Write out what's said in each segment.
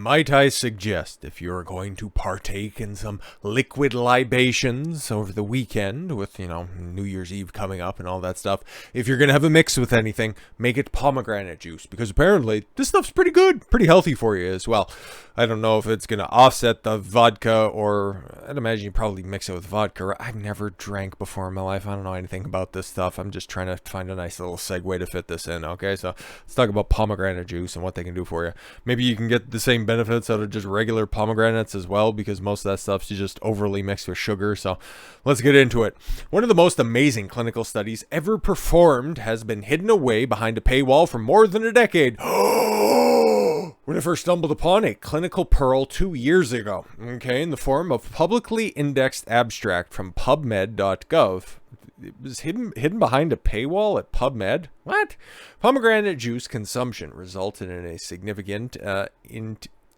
Might I suggest, if you're going to partake in some liquid libations over the weekend with, New Year's Eve coming up and all that stuff, if you're going to have a mix with anything, make it pomegranate juice, because apparently this stuff's pretty good, pretty healthy for you as well. I don't know if it's going to offset the vodka, or I'd imagine you probably mix it with vodka. I've never drank before in my life. I don't know anything about this stuff. I'm just trying to find a nice little segue to fit this in, okay? So let's talk about pomegranate juice and what they can do for you. Maybe you can get the same benefits out of just regular pomegranates as well, because most of that stuff's just overly mixed with sugar. So let's get into it. One of the most amazing clinical studies ever performed has been hidden away behind a paywall for more than a decade. When I first stumbled upon a clinical pearl 2 years ago, okay, in the form of publicly indexed abstract from PubMed.gov. It was hidden behind a paywall at PubMed. What? Pomegranate juice consumption resulted in a significant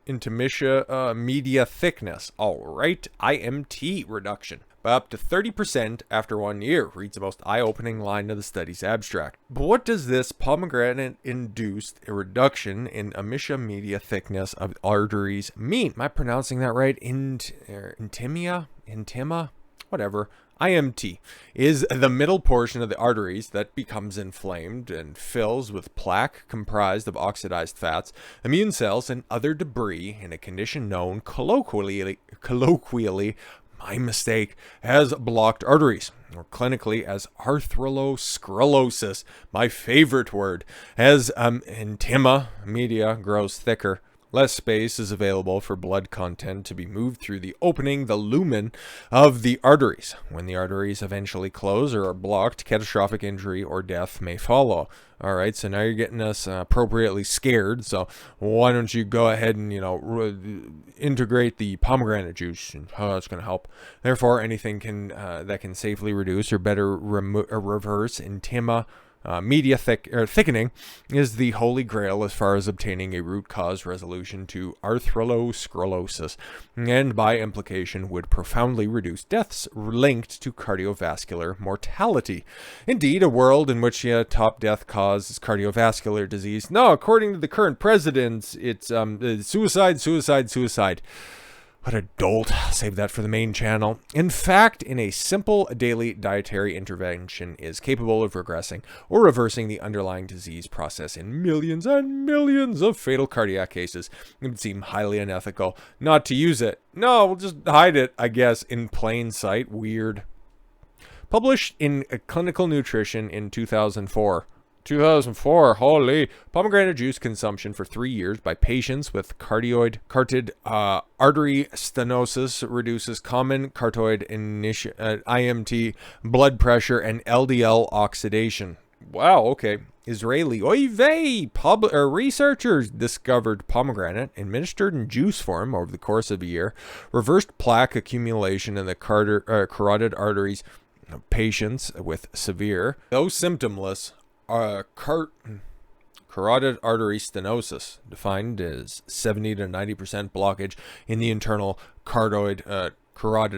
interstitial media thickness. All right, IMT reduction by up to 30% after 1 year, reads the most eye-opening line of the study's abstract. But what does this pomegranate-induced reduction in amicia media thickness of arteries mean? Am I pronouncing that right? Intima? Whatever. IMT is the middle portion of the arteries that becomes inflamed and fills with plaque comprised of oxidized fats, immune cells, and other debris in a condition known colloquially, my mistake, as blocked arteries, or clinically as arthrosclerosis, my favorite word. As intima media grows thicker, less space is available for blood content to be moved through the opening, the lumen of the arteries. When the arteries eventually close or are blocked, catastrophic injury or death may follow. All right, so now you're getting us appropriately scared. So why don't you go ahead and, integrate the pomegranate juice, and it's going to help. Therefore, anything that can safely reduce or better reverse intima media thickening is the holy grail as far as obtaining a root cause resolution to arthrosclerosis, and by implication would profoundly reduce deaths linked to cardiovascular mortality. Indeed, a world in which top death cause is cardiovascular disease. No, according to the current president, it's suicide. What a dolt. Save that for the main channel. In fact, a simple daily dietary intervention is capable of regressing or reversing the underlying disease process in millions and millions of fatal cardiac cases. It would seem highly unethical not to use it. No, we'll just hide it, I guess, in plain sight. Weird. Published in Clinical Nutrition in 2004. Holy. Pomegranate juice consumption for 3 years by patients with carotid artery stenosis reduces common carotid IMT, blood pressure, and LDL oxidation. Wow, okay. Israeli researchers discovered pomegranate administered in juice form over the course of a year reversed plaque accumulation in the carotid arteries of patients with severe, though symptomless, carotid artery stenosis, defined as 70 to 90% blockage in the internal carotid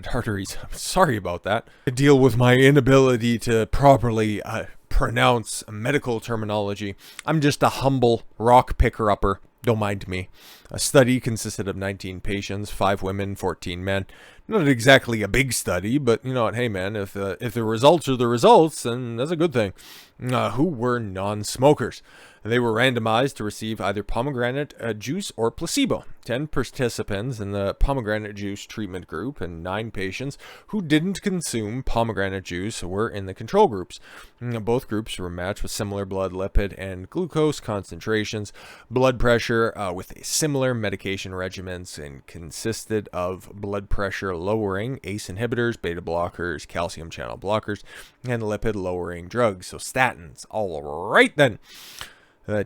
arteries. I'm sorry about that. I deal with my inability to properly pronounce medical terminology. I'm just a humble rock picker-upper. Don't mind me. A study consisted of 19 patients, 5 women, 14 men. Not exactly a big study, but you know what? Hey, man, if the results are the results, then that's a good thing. Who were non-smokers? They were randomized to receive either pomegranate juice or placebo. 10 participants in the pomegranate juice treatment group and 9 patients who didn't consume pomegranate juice were in the control groups. Both groups were matched with similar blood lipid and glucose concentrations, blood pressure with similar medication regimens, and consisted of blood pressure lowering ACE inhibitors, beta blockers, calcium channel blockers, and lipid lowering drugs, so statins. All right then.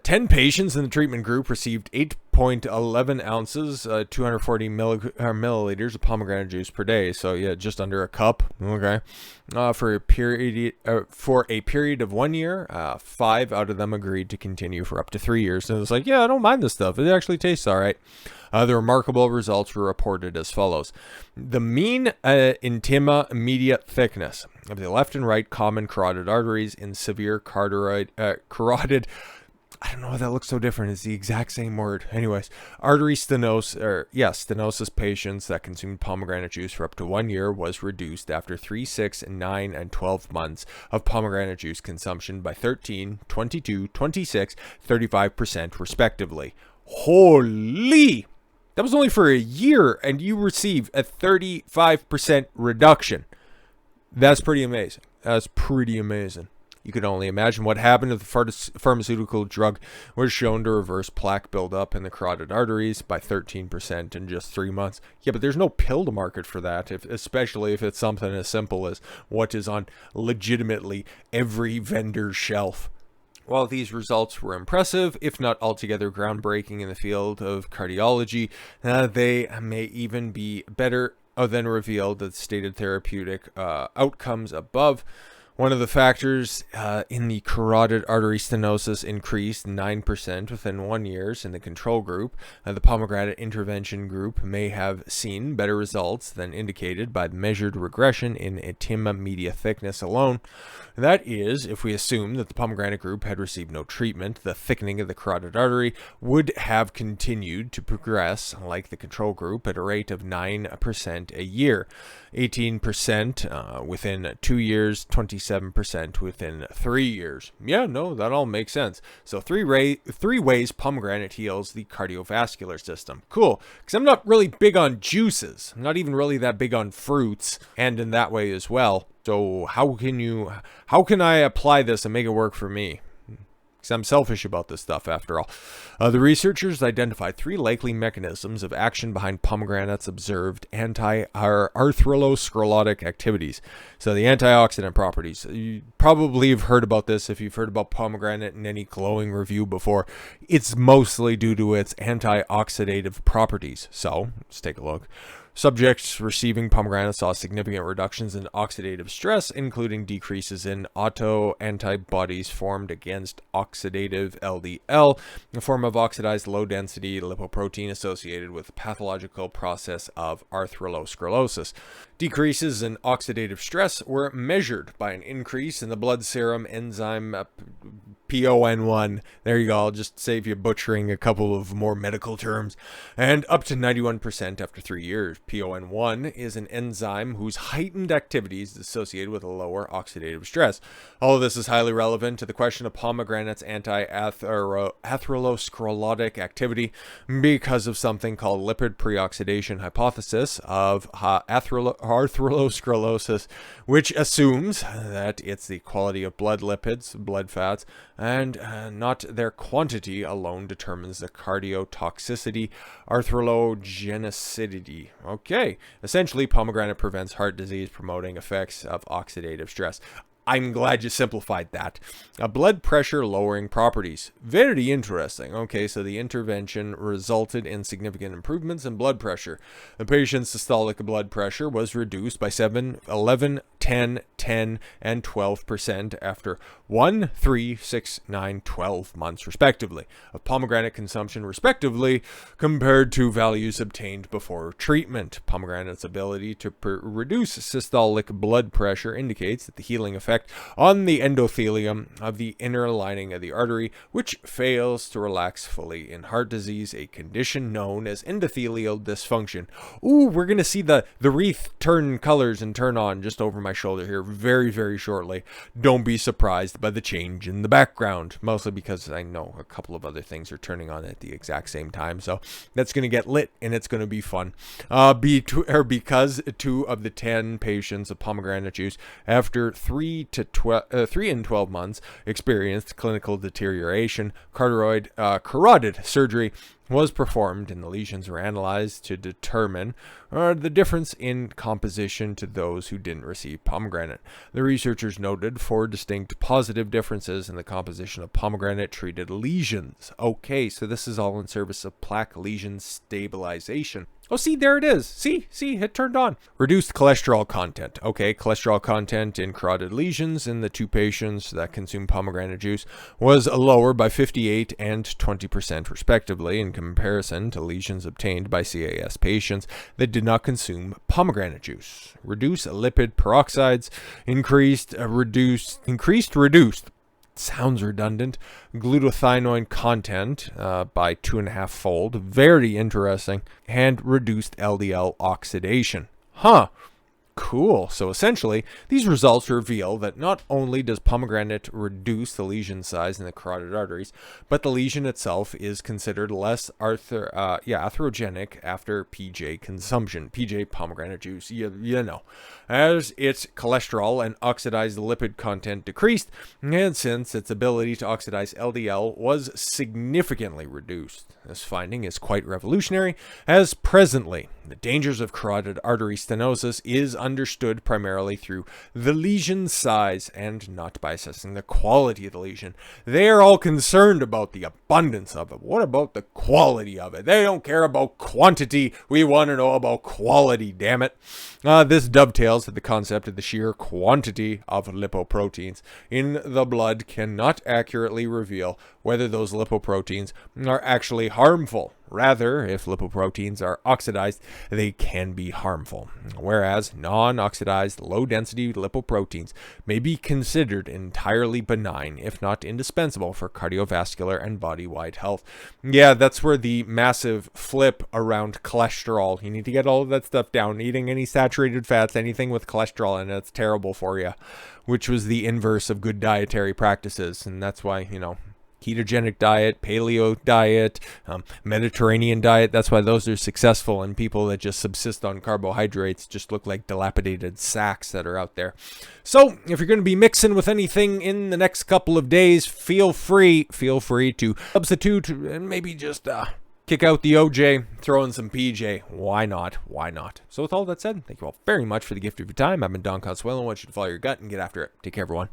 10 patients in the treatment group received 8.11 ounces, 240 milliliters of pomegranate juice per day. So yeah, just under a cup. Okay. For a period of 1 year, 5 out of them agreed to continue for up to 3 years. So it's like, yeah, I don't mind this stuff. It actually tastes all right. The remarkable results were reported as follows. The mean intima media thickness of the left and right common carotid arteries in severe carotid I don't know why that looks so different. It's the exact same word. Anyways, artery stenosis patients that consumed pomegranate juice for up to 1 year was reduced after 3, 6, 9, and 12 months of pomegranate juice consumption by 13, 22, 26, 35% respectively. Holy! That was only for a year, and you receive a 35% reduction. That's pretty amazing. You could only imagine what happened if the pharmaceutical drug was shown to reverse plaque buildup in the carotid arteries by 13% in just 3 months. Yeah, but there's no pill to market for that, especially if it's something as simple as what is on legitimately every vendor's shelf. While these results were impressive, if not altogether groundbreaking in the field of cardiology, they may even be better than revealed the stated therapeutic outcomes above. One of the factors in the carotid artery stenosis increased 9% within 1 year in the control group. The pomegranate intervention group may have seen better results than indicated by the measured regression in edema media thickness alone. That is, if we assume that the pomegranate group had received no treatment, the thickening of the carotid artery would have continued to progress like the control group at a rate of 9% a year, 18% within 2 years, 27% within 3 years. Yeah, no, that all makes sense. So three ways pomegranate heals the cardiovascular system. Cool, because I'm not really big on juices. I'm not even really that big on fruits, and in that way as well. So how can I apply this and make it work for me? Because I'm selfish about this stuff after all. The researchers identified 3 likely mechanisms of action behind pomegranate's observed arthrosclerotic activities. So the antioxidant properties. You probably have heard about this if you've heard about pomegranate in any glowing review before. It's mostly due to its antioxidative properties. So let's take a look. Subjects receiving pomegranate saw significant reductions in oxidative stress, including decreases in autoantibodies formed against oxidative LDL, a form of oxidized low-density lipoprotein associated with the pathological process of arthrosclerosis. Decreases in oxidative stress were measured by an increase in the blood serum enzyme PON1. There you go. I'll just save you butchering a couple of more medical terms. And up to 91% after 3 years. PON1 is an enzyme whose heightened activity is associated with a lower oxidative stress. All of this is highly relevant to the question of pomegranate's anti-atherosclerotic activity because of something called lipid preoxidation hypothesis of atherosclerosis, which assumes that it's the quality of blood lipids, blood fats, and not their quantity alone determines the cardiotoxicity, arthrogenicity. Okay, essentially pomegranate prevents heart disease, promoting effects of oxidative stress. I'm glad you simplified that. Blood pressure lowering properties. Very interesting. Okay, so the intervention resulted in significant improvements in blood pressure. The patient's systolic blood pressure was reduced by 7, 11, 10, 10, and 12% after 1, 3, 6, 9, 12 months, respectively, of pomegranate consumption, respectively, compared to values obtained before treatment. Pomegranate's ability to reduce systolic blood pressure indicates that the healing effect on the endothelium of the inner lining of the artery, which fails to relax fully in heart disease, a condition known as endothelial dysfunction. Ooh, we're going to see the wreath turn colors and turn on just over my shoulder here very, very shortly. Don't be surprised by the change in the background, mostly because I know a couple of other things are turning on at the exact same time, so that's going to get lit and it's going to be fun. Because 2 of the 10 patients of pomegranate juice after 3 and 12 months experienced clinical deterioration, carotid surgery was performed and the lesions were analyzed to determine the difference in composition to those who didn't receive pomegranate. The researchers noted 4 distinct positive differences in the composition of pomegranate-treated lesions. Okay, so this is all in service of plaque lesion stabilization. Oh, see, there it is. See, it turned on. Reduced cholesterol content. Okay, cholesterol content in carotid lesions in the 2 patients that consumed pomegranate juice was lower by 58 and 20% respectively in comparison to lesions obtained by CAS patients that did not consume pomegranate juice. Reduced lipid peroxides, increased reduced sounds redundant, glutathione content by 2.5-fold, very interesting, and reduced LDL oxidation. Huh. Cool. So essentially, these results reveal that not only does pomegranate reduce the lesion size in the carotid arteries, but the lesion itself is considered less atherogenic after PJ consumption. PJ, pomegranate juice, you know, as its cholesterol and oxidized lipid content decreased, and since its ability to oxidize LDL was significantly reduced. This finding is quite revolutionary, as presently the dangers of carotid artery stenosis is understood primarily through the lesion size and not by assessing the quality of the lesion. They are all concerned about the abundance of it. What about the quality of it? They don't care about quantity. We want to know about quality, damn it. This dovetails with the concept of the sheer quantity of lipoproteins in the blood cannot accurately reveal whether those lipoproteins are actually harmful. Rather, if lipoproteins are oxidized, they can be harmful, whereas non-oxidized, low-density lipoproteins may be considered entirely benign, if not indispensable, for cardiovascular and body-wide health. Yeah, that's where the massive flip around cholesterol. You need to get all of that stuff down. Eating any saturated fats, anything with cholesterol in it, it's terrible for you, which was the inverse of good dietary practices, and that's why, you know, ketogenic diet, paleo diet, Mediterranean diet. That's why those are successful, and people that just subsist on carbohydrates just look like dilapidated sacks that are out there. So if you're going to be mixing with anything in the next couple of days, feel free to substitute and maybe just kick out the OJ, throw in some PJ. Why not? Why not? So with all that said, thank you all very much for the gift of your time. I've been Don Consuelo. I want you to follow your gut and get after it. Take care, everyone.